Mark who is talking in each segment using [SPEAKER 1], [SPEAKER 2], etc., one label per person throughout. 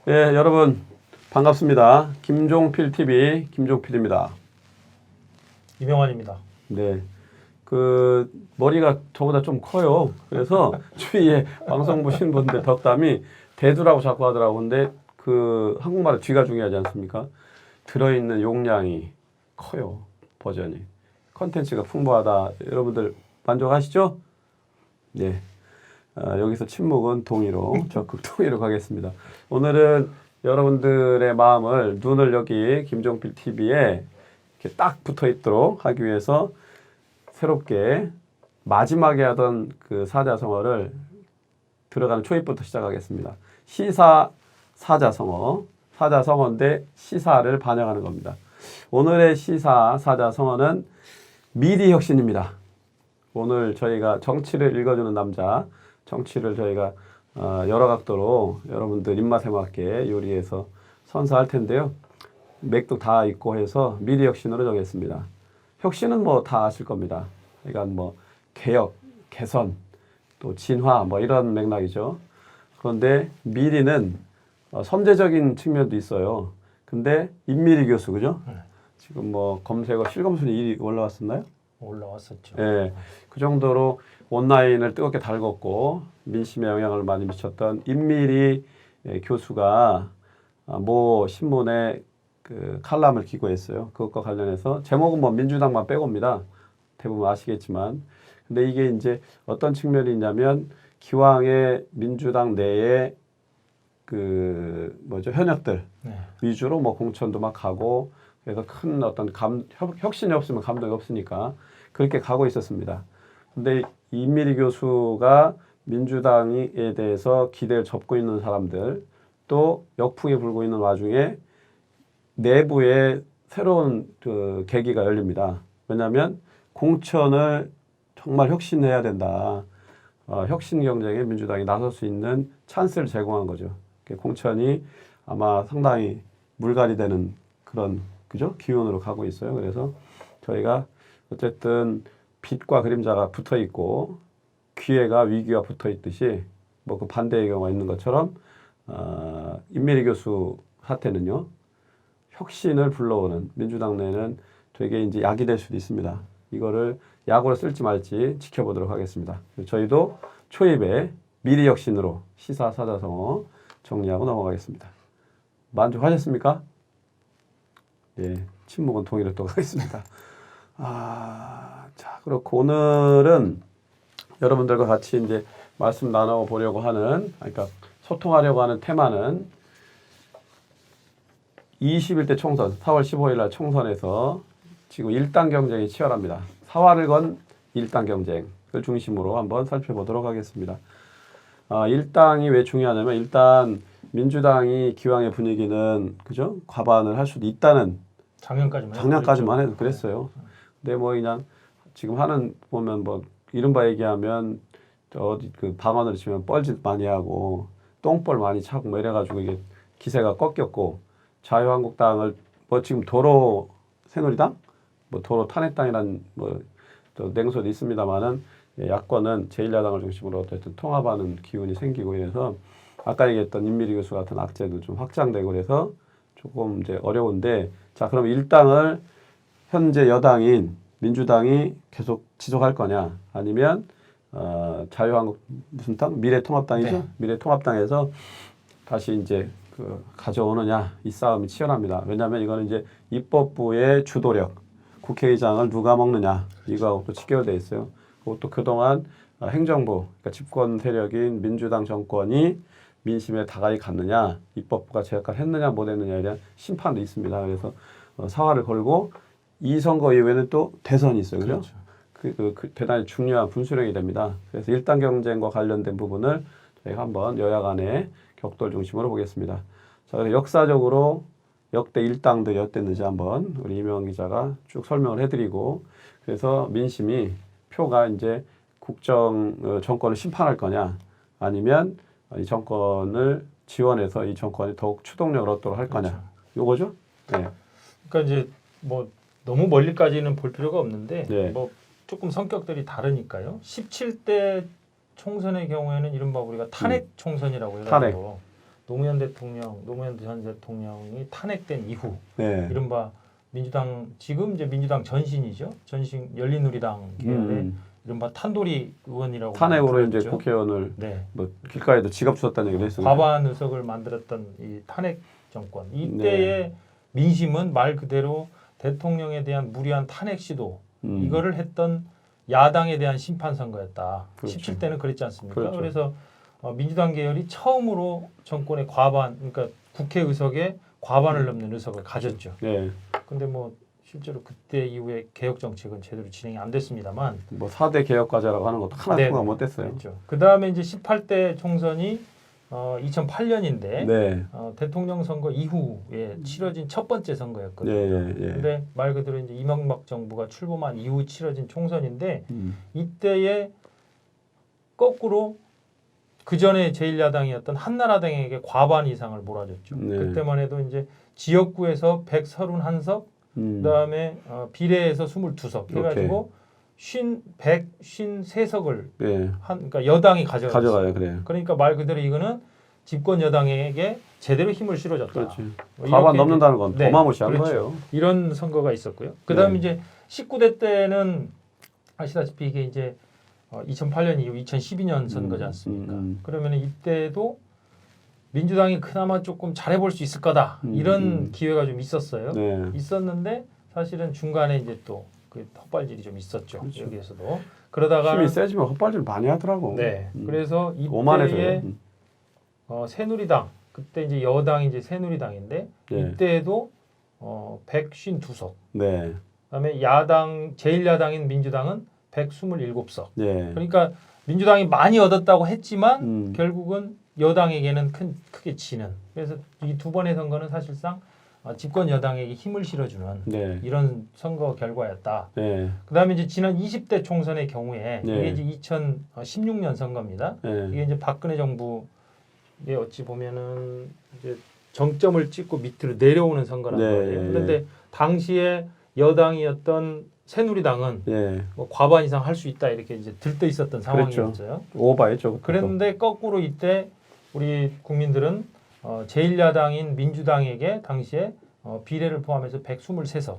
[SPEAKER 1] 예, 여러분 반갑습니다. 김종필 TV 김종필입니다.
[SPEAKER 2] 이명환입니다.
[SPEAKER 1] 네, 그 머리가 저보다 좀 커요. 그래서 주위에 방송 보시는 분들 덕담이 대두라고 자꾸 하더라고. 근데 그 한국말은 뒤가 중요하지 않습니까? 들어있는 용량이 커요. 버전이. 컨텐츠가 풍부하다. 여러분들 만족하시죠? 네. 여기서 침묵은 동의로 적극 동의로 가겠습니다. 오늘은 여러분들의 마음을 눈을 여기 김종필 TV에 이렇게 딱 붙어 있도록 하기 위해서 새롭게 마지막에 하던 그 사자성어를 들어가는 초입부터 시작하겠습니다. 시사 사자성어, 사자성어인데 시사를 반영하는 겁니다. 오늘의 시사 사자성어는 미리혁신입니다. 오늘 저희가 정치를 읽어주는 남자, 정치를 저희가 여러 각도로 여러분들 입맛에 맞게 요리해서 선사할 텐데요. 맥도 다 있고 해서 미리혁신으로 정했습니다. 혁신은 뭐 다 아실 겁니다. 그러니까 뭐 개혁, 개선, 또 진화 뭐 이런 맥락이죠. 그런데 미리는 선제적인 측면도 있어요. 근데 임미리 교수 그죠? 지금 뭐 검색어 실검순위 1위 올라왔었나요?
[SPEAKER 2] 올라왔었죠.
[SPEAKER 1] 예, 그 정도로 온라인을 뜨겁게 달궜고 민심에 영향을 많이 미쳤던 임미리 교수가 모 신문에 그 칼럼을 기고했어요. 그것과 관련해서 제목은 뭐 민주당만 빼고입니다. 대부분 아시겠지만, 근데 이게 이제 어떤 측면이 있냐면 기왕의 민주당 내에 그 뭐죠 현역들 위주로 뭐 공천도 막 가고 그래서 큰 어떤 혁신이 없으면 감동이 없으니까 그렇게 가고 있었습니다. 근데 임미리 교수가 민주당에 대해서 기대를 접고 있는 사람들 또 역풍이 불고 있는 와중에 내부에 새로운 그 계기가 열립니다. 왜냐하면 공천을 정말 혁신해야 된다. 혁신 경쟁에 민주당이 나설 수 있는 찬스를 제공한 거죠. 공천이 아마 상당히 물갈이 되는 그런 그죠? 기운으로 가고 있어요. 그래서 저희가 어쨌든 빛과 그림자가 붙어 있고 기회가 위기와 붙어 있듯이 뭐 그 반대의 경우가 있는 것처럼 임미리 교수 사태는요. 혁신을 불러오는 민주당 내에는 되게 이제 약이 될 수도 있습니다. 이거를 약으로 쓸지 말지 지켜보도록 하겠습니다. 저희도 초입에 미리 혁신으로 시사 사자성어 정리하고 넘어가겠습니다. 만족하셨습니까? 예, 침묵은 동의로 또 가겠습니다. 자, 그렇고 오늘은 여러분들과 같이 이제 말씀 나눠보려고 하는, 그러니까 소통하려고 하는 테마는 21대 총선, 4월 15일 날 총선에서 지금 1당 경쟁이 치열합니다. 사활을 건 1당 경쟁을 중심으로 한번 살펴보도록 하겠습니다. 1당이 왜 중요하냐면 일단 민주당이 기왕의 분위기는 그죠? 과반을 할 수도 있다는 작년까지만 해도 그랬어요. 근데 뭐 그냥 지금 하는 보면 뭐 이른바 얘기하면 어디 그 방언을 치면 뻘짓 많이 하고 똥벌 많이 차고 뭐 이래가지고 이게 기세가 꺾였고 자유한국당을 뭐 지금 도로 새누리당 뭐 도로 탄핵당이란 뭐 또 냉소도 있습니다만은 야권은 제1야당을 중심으로 어쨌든 통합하는 기운이 생기고 이래서 아까 얘기했던 임미리 교수 같은 악재도 좀 확장되고 그래서 조금 이제 어려운데 자 그럼 1당을 현재 여당인 민주당이 계속 지속할 거냐 아니면 자유한국 무슨 당 미래통합당이죠? 네. 미래통합당에서 다시 이제 그 가져오느냐 이 싸움이 치열합니다. 왜냐하면 이거는 이제 입법부의 주도력 국회의장을 누가 먹느냐 이거하고 또 직결돼 있어요. 그리고 또 그동안 행정부 그러니까 집권 세력인 민주당 정권이 민심에 다가이 갔느냐 입법부가 제 역할을 했느냐 못했느냐에 대한 심판도 있습니다. 그래서 사활을 걸고 이 선거 이후에는 또 대선이 있어요. 그렇죠? 그 대단히 중요한 분수령이 됩니다. 그래서 1당 경쟁과 관련된 부분을 저희가 한번 여야 간의 격돌 중심으로 보겠습니다. 자, 그래서 역사적으로 역대 1당들이 어땠는지 한번 우리 이명환 기자가 쭉 설명을 해드리고 그래서 민심이 표가 이제 정권을 심판할 거냐 아니면 이 정권을 지원해서 이 정권이 더욱 추동력을 얻도록 할 거냐 요거죠? 네.
[SPEAKER 2] 그러니까 이제 뭐 너무 멀리까지는 볼 필요가 없는데 네. 뭐 조금 성격들이 다르니까요. 17대 총선의 경우에는 이른바 우리가 탄핵 총선이라고 해가지고 노무현 전 대통령이 탄핵된 이후
[SPEAKER 1] 네.
[SPEAKER 2] 이른바 민주당 지금 이제 민주당 전신이죠. 전신 열린우리당 계열의 이른바 탄도리 의원이라고
[SPEAKER 1] 탄핵으로 이제
[SPEAKER 2] 불렸죠.
[SPEAKER 1] 국회의원을
[SPEAKER 2] 네.
[SPEAKER 1] 뭐 길가에도 지갑 주었다는 얘기를 했습니다.
[SPEAKER 2] 과반 의석을 만들었던 이 탄핵 정권 이때의 민심은 말 그대로 대통령에 대한 무리한 탄핵 시도 이거를 했던 야당에 대한 심판 선거였다.
[SPEAKER 1] 그렇죠.
[SPEAKER 2] 17대는 그랬지 않습니까?
[SPEAKER 1] 그렇죠.
[SPEAKER 2] 그래서 민주당 계열이 처음으로 정권의 과반, 그러니까 국회의석의 과반을 넘는 의석을 가졌죠.
[SPEAKER 1] 네.
[SPEAKER 2] 근데 뭐 실제로 그때 이후에 개혁 정책은 제대로 진행이 안 됐습니다만
[SPEAKER 1] 뭐 4대 개혁과제라고 하는 것도 하나 통과 못 됐어요.
[SPEAKER 2] 그렇죠. 그다음에 이제 18대 총선이 2008년인데
[SPEAKER 1] 네.
[SPEAKER 2] 대통령 선거 이후에 치러진 첫 번째 선거였거든요.
[SPEAKER 1] 예.
[SPEAKER 2] 근데 말 그대로 이제 이명박 정부가 출범한 이후 치러진 총선인데 이때에 거꾸로 그 전에 제1야당이었던 한나라당에게 과반 이상을 몰아줬죠.
[SPEAKER 1] 네.
[SPEAKER 2] 그때만 해도 이제 지역구에서 131석, 그다음에 비례에서 22석 해가지고 153석을
[SPEAKER 1] 네.
[SPEAKER 2] 그러니까 여당이
[SPEAKER 1] 가져가요, 그래요.
[SPEAKER 2] 그러니까 말 그대로 이거는 집권 여당에게 제대로 힘을 실어줬다.
[SPEAKER 1] 그렇지.
[SPEAKER 2] 뭐
[SPEAKER 1] 과반
[SPEAKER 2] 이렇게
[SPEAKER 1] 넘는다는 건
[SPEAKER 2] 네,
[SPEAKER 1] 어마무시한
[SPEAKER 2] 그렇죠.
[SPEAKER 1] 거예요.
[SPEAKER 2] 이런 선거가 있었고요. 그다음에
[SPEAKER 1] 네.
[SPEAKER 2] 이제 19대 때는 아시다시피 이게 이제 2008년 이후 2012년 선거지 않습니까? 그러면 이때도 민주당이 그나마 조금 잘해볼 수 있을 거다 이런 기회가 좀 있었어요.
[SPEAKER 1] 네.
[SPEAKER 2] 있었는데 사실은 중간에 이제 또 그 헛발질이 좀 있었죠.
[SPEAKER 1] 그렇죠.
[SPEAKER 2] 여기에서도 그러다가
[SPEAKER 1] 힘이 세지면 헛발질 많이 하더라고.
[SPEAKER 2] 네. 그래서
[SPEAKER 1] 오만해서요.
[SPEAKER 2] 이때에 새누리당 그때 이제 여당이 이제 새누리당인데
[SPEAKER 1] 네.
[SPEAKER 2] 이때에도 152석.
[SPEAKER 1] 네.
[SPEAKER 2] 그다음에 야당 제1야당인 민주당은 127석.
[SPEAKER 1] 네.
[SPEAKER 2] 그러니까 민주당이 많이 얻었다고 했지만
[SPEAKER 1] 결국은
[SPEAKER 2] 결국은 여당에게는 크게 지는. 그래서 이 두 번의 선거는 사실상 집권 여당에게 힘을 실어주는
[SPEAKER 1] 네.
[SPEAKER 2] 이런 선거 결과였다.
[SPEAKER 1] 네.
[SPEAKER 2] 그다음에 이제 지난 20대 총선의 경우에
[SPEAKER 1] 네.
[SPEAKER 2] 이게 이제 2016년 선거입니다.
[SPEAKER 1] 네.
[SPEAKER 2] 이게 이제 박근혜 정부에 어찌 보면은 이제 정점을 찍고 밑으로 내려오는 선거란
[SPEAKER 1] 네.
[SPEAKER 2] 말이에요. 그런데 당시에 여당이었던 새누리당은
[SPEAKER 1] 네.
[SPEAKER 2] 뭐 과반 이상 할 수 있다 이렇게 이제 들떠 있었던 상황이었어요.
[SPEAKER 1] 그렇죠. 오버했죠.
[SPEAKER 2] 그랬는데 거꾸로 이때 우리 국민들은 제1야당인 민주당에게 당시에 비례를 포함해서 123석,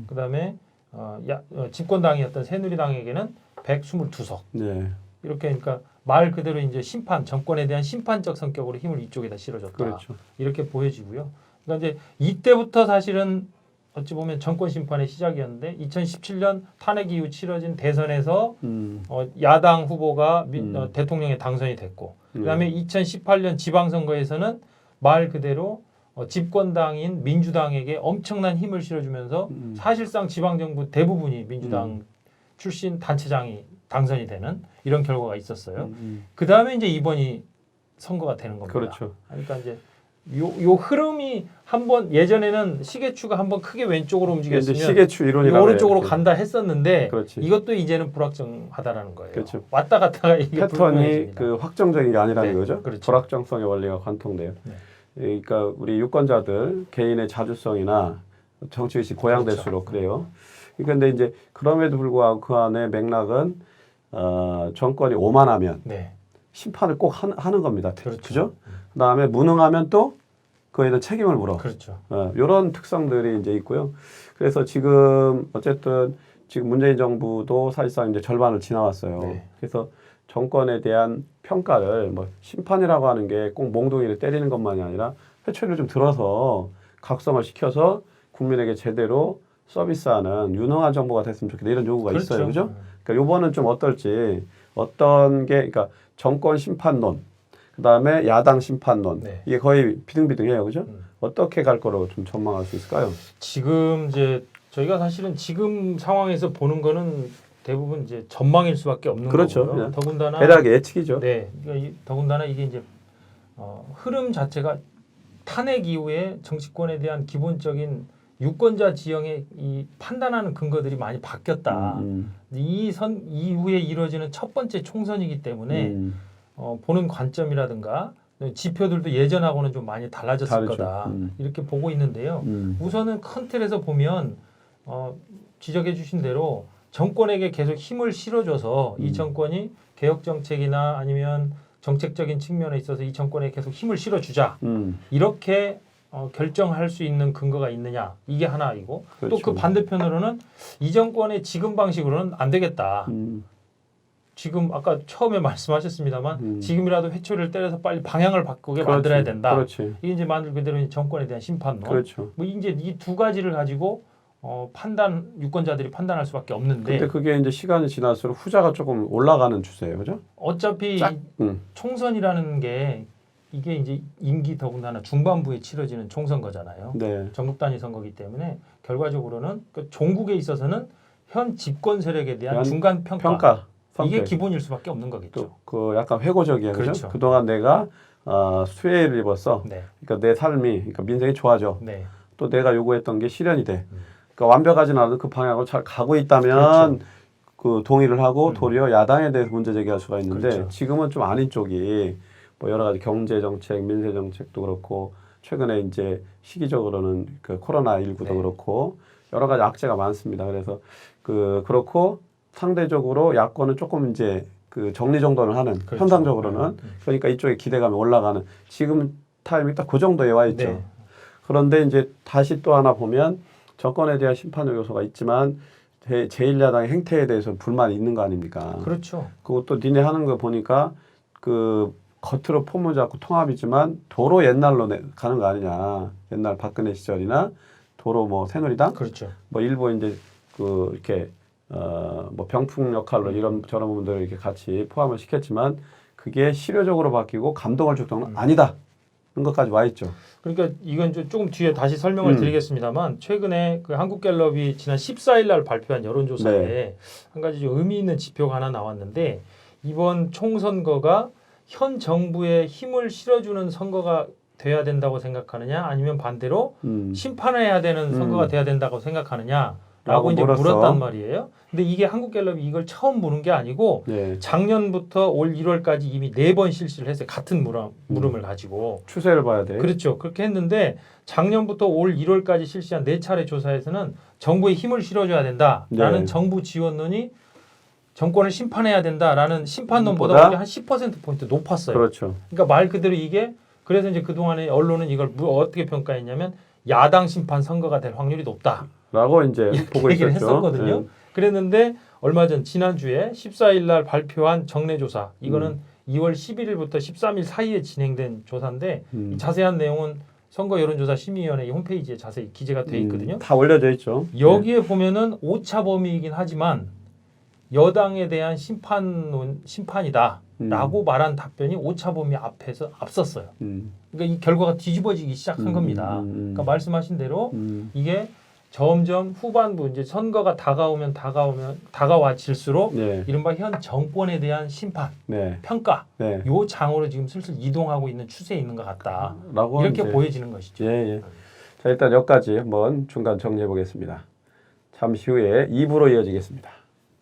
[SPEAKER 2] 그다음에 집권당이었던 새누리당에게는 122석.
[SPEAKER 1] 네.
[SPEAKER 2] 이렇게 그러니까 말 그대로 이제 정권에 대한 심판적 성격으로 힘을 이쪽에다 실어줬다.
[SPEAKER 1] 그렇죠.
[SPEAKER 2] 이렇게 보여지고요. 그러니까 이제 이때부터 사실은 어찌 보면 정권 심판의 시작이었는데 2017년 탄핵 이후 치러진 대선에서 야당 후보가 대통령에 당선이 됐고 그다음에 2018년 지방선거에서는 말 그대로 집권당인 민주당에게 엄청난 힘을 실어주면서 사실상 지방정부 대부분이 민주당 출신 단체장이 당선이 되는 이런 결과가 있었어요. 그 다음에 이제 이번이 선거가 되는 겁니다.
[SPEAKER 1] 그렇죠.
[SPEAKER 2] 그러니까 이제 요 흐름이 한번 예전에는 시계추가 한번 크게 왼쪽으로 움직였으면
[SPEAKER 1] 시계추 이론이
[SPEAKER 2] 오른쪽으로 간다 했었는데
[SPEAKER 1] 그렇지.
[SPEAKER 2] 이것도 이제는 불확정하다라는 거예요.
[SPEAKER 1] 그렇죠.
[SPEAKER 2] 왔다 갔다가 이게
[SPEAKER 1] 패턴이
[SPEAKER 2] 불분명해집니다.
[SPEAKER 1] 그 확정적인 게 아니라는
[SPEAKER 2] 네,
[SPEAKER 1] 거죠.
[SPEAKER 2] 그렇죠.
[SPEAKER 1] 불확정성의 원리가 관통돼요.
[SPEAKER 2] 네.
[SPEAKER 1] 그러니까 우리 유권자들 개인의 자주성이나 정치의식 고양될수록 그래요. 그런데 이제 그럼에도 불구하고 그 안에 맥락은 정권이 오만하면
[SPEAKER 2] 네.
[SPEAKER 1] 심판을 꼭 하는 겁니다.
[SPEAKER 2] 그렇죠.
[SPEAKER 1] 그죠? 그다음에 무능하면 또 그에 대한 책임을 물어.
[SPEAKER 2] 그렇죠.
[SPEAKER 1] 이런 특성들이 이제 있고요. 그래서 지금 어쨌든 지금 문재인 정부도 사실상 이제 절반을 지나왔어요.
[SPEAKER 2] 네.
[SPEAKER 1] 그래서 정권에 대한 평가를 뭐 심판이라고 하는 게 꼭 몽둥이를 때리는 것만이 아니라 회초리를 좀 들어서 각성을 시켜서 국민에게 제대로 서비스하는 유능한 정부가 됐으면 좋겠다 이런 요구가
[SPEAKER 2] 그렇죠.
[SPEAKER 1] 있어요. 그죠? 그러니까 요번은 좀 어떨지 어떤 게 그러니까 정권 심판론 그다음에 야당 심판론
[SPEAKER 2] 네.
[SPEAKER 1] 이게 거의 비등비등해요. 그죠? 어떻게 갈 거라고 좀 전망할 수 있을까요?
[SPEAKER 2] 지금 이제 저희가 사실은 지금 상황에서 보는 거는 대부분 이제 전망일 수밖에 없는
[SPEAKER 1] 그렇죠.
[SPEAKER 2] 거고요.
[SPEAKER 1] 네.
[SPEAKER 2] 더군다나
[SPEAKER 1] 대략의 예측이죠.
[SPEAKER 2] 네, 그러니까 더군다나 이게 이제 흐름 자체가 탄핵 이후에 정치권에 대한 기본적인 유권자 지형의 이 판단하는 근거들이 많이 바뀌었다. 이 선 이후에 이루어지는 첫 번째 총선이기 때문에 보는 관점이라든가 지표들도 예전하고는 좀 많이 달라졌을
[SPEAKER 1] 다르죠.
[SPEAKER 2] 거다. 이렇게 보고 있는데요. 우선은 큰 틀에서 보면 지적해 주신 대로 정권에게 계속 힘을 실어줘서 이 정권이 개혁 정책이나 아니면 정책적인 측면에 있어서 이 정권에 계속 힘을 실어주자 이렇게 결정할 수 있는 근거가 있느냐 이게 하나이고
[SPEAKER 1] 그렇죠.
[SPEAKER 2] 또 그 반대편으로는 이 정권의 지금 방식으로는 안 되겠다. 지금 아까 처음에 말씀하셨습니다만 지금이라도 회초리를 때려서 빨리 방향을 바꾸게
[SPEAKER 1] 그렇지.
[SPEAKER 2] 만들어야 된다.
[SPEAKER 1] 그렇지.
[SPEAKER 2] 이게 이제 말 그대로 정권에 대한 심판론.
[SPEAKER 1] 그렇죠.
[SPEAKER 2] 뭐 이제 이 두 가지를 가지고 유권자들이 판단할 수밖에 없는데.
[SPEAKER 1] 근데 그게 이제 시간이 지날수록 후자가 조금 올라가는 추세예요, 그죠?
[SPEAKER 2] 어차피 총선이라는 게 이게 이제 임기 더군다나 중반부에 치러지는 총선거잖아요.
[SPEAKER 1] 네.
[SPEAKER 2] 전국 단위 선거기 때문에 결과적으로는 그 종국에 있어서는 현 집권 세력에 대한 중간 평가. 이게
[SPEAKER 1] 성격.
[SPEAKER 2] 기본일 수밖에 없는 거겠죠.
[SPEAKER 1] 또 그 약간 회고적이야, 그죠?
[SPEAKER 2] 그렇죠.
[SPEAKER 1] 그동안 내가 수혜를 입었어.
[SPEAKER 2] 네.
[SPEAKER 1] 그러니까 내 삶이, 그러니까 민생이 좋아져.
[SPEAKER 2] 네.
[SPEAKER 1] 또 내가 요구했던 게 실현이 돼. 그러니까 완벽하진 않아도 그 방향으로 잘 가고 있다면
[SPEAKER 2] 그렇죠.
[SPEAKER 1] 그 동의를 하고 도리어 야당에 대해서 문제 제기할 수가 있는데
[SPEAKER 2] 그렇죠.
[SPEAKER 1] 지금은 좀 아닌 쪽이 뭐 여러 가지 경제 정책, 민생 정책도 그렇고 최근에 이제 시기적으로는 그 코로나19도
[SPEAKER 2] 네.
[SPEAKER 1] 그렇고 여러 가지 악재가 많습니다. 그래서 그렇고 상대적으로 야권은 조금 이제 그 정리정돈을 하는
[SPEAKER 2] 그렇죠.
[SPEAKER 1] 현상적으로는 그러니까 이쪽에 기대감이 올라가는 지금 타이밍이 딱 그 정도에 와 있죠.
[SPEAKER 2] 네.
[SPEAKER 1] 그런데 이제 다시 또 하나 보면 정권에 대한 심판적 요소가 있지만 제1야당의 행태에 대해서 불만이 있는 거 아닙니까?
[SPEAKER 2] 그렇죠.
[SPEAKER 1] 그것도 니네 하는 거 보니까 그 겉으로 포문 잡고 통합이지만 도로 옛날로 가는 거 아니냐. 옛날 박근혜 시절이나 도로 뭐 새누리당
[SPEAKER 2] 그렇죠.
[SPEAKER 1] 뭐 일부 이제 그 이렇게 뭐 병풍 역할로 이런 저런 부분들을 이렇게 같이 포함을 시켰지만 그게 실효적으로 바뀌고 감동을 줄 정도는 아니다. 는 것까지 와 있죠.
[SPEAKER 2] 그러니까 이건 조금 뒤에 다시 설명을 드리겠습니다만 최근에 그 한국갤럽이 지난 14일 날 발표한 여론조사에
[SPEAKER 1] 네.
[SPEAKER 2] 한 가지 좀 의미 있는 지표가 하나 나왔는데 이번 총선거가 현 정부에 힘을 실어주는 선거가 돼야 된다고 생각하느냐 아니면 반대로 심판해야 되는 선거가 돼야 된다고 생각하느냐라고 이제 물었단 말이에요. 근데 이게 한국갤럽이 이걸 처음 물은 게 아니고
[SPEAKER 1] 네.
[SPEAKER 2] 작년부터 올 1월까지 이미 4번 실시를 했어요. 같은 물음을 가지고.
[SPEAKER 1] 추세를 봐야 돼.
[SPEAKER 2] 그렇죠. 그렇게 했는데 작년부터 올 1월까지 실시한 4차례 조사에서는 정부에 힘을 실어줘야 된다라는
[SPEAKER 1] 네.
[SPEAKER 2] 정부 지원론이 정권을 심판해야 된다라는 심판론보다
[SPEAKER 1] 보다?
[SPEAKER 2] 오히려 한 10%포인트 높았어요.
[SPEAKER 1] 그렇죠.
[SPEAKER 2] 그러니까 말 그대로 이게 그래서 이제 그동안에 언론은 이걸 어떻게 평가했냐면 야당 심판 선거가 될 확률이 높다.
[SPEAKER 1] 라고 이제 보고
[SPEAKER 2] 얘기를
[SPEAKER 1] 있었죠.
[SPEAKER 2] 했었거든요.
[SPEAKER 1] 네.
[SPEAKER 2] 그랬는데 얼마 전 지난주에 14일 날 발표한 정례조사 이거는 2월 11일부터 13일 사이에 진행된 조사인데 이 자세한 내용은 선거 여론조사 심의위원회 홈페이지에 자세히 기재가 돼 있거든요.
[SPEAKER 1] 다 올려져 있죠.
[SPEAKER 2] 여기에 보면은 오차 범위이긴 하지만 여당에 대한 심판이다라고 말한 답변이 오차 범위 앞에서 앞섰어요. 그러니까 이 결과가 뒤집어지기 시작한 겁니다. 그러니까 말씀하신 대로 이게 점점 후반부 이제 선거가 다가와질수록
[SPEAKER 1] 네.
[SPEAKER 2] 이른바 현 정권에 대한 심판,
[SPEAKER 1] 네.
[SPEAKER 2] 평가
[SPEAKER 1] 네.
[SPEAKER 2] 요 장으로 지금 슬슬 이동하고 있는 추세에 있는 것 같다.
[SPEAKER 1] 라고
[SPEAKER 2] 이렇게
[SPEAKER 1] 이제,
[SPEAKER 2] 보여지는 것이죠.
[SPEAKER 1] 예, 예. 자, 일단 여기까지 한번 중간 정리해 보겠습니다. 잠시 후에 2부로 이어지겠습니다.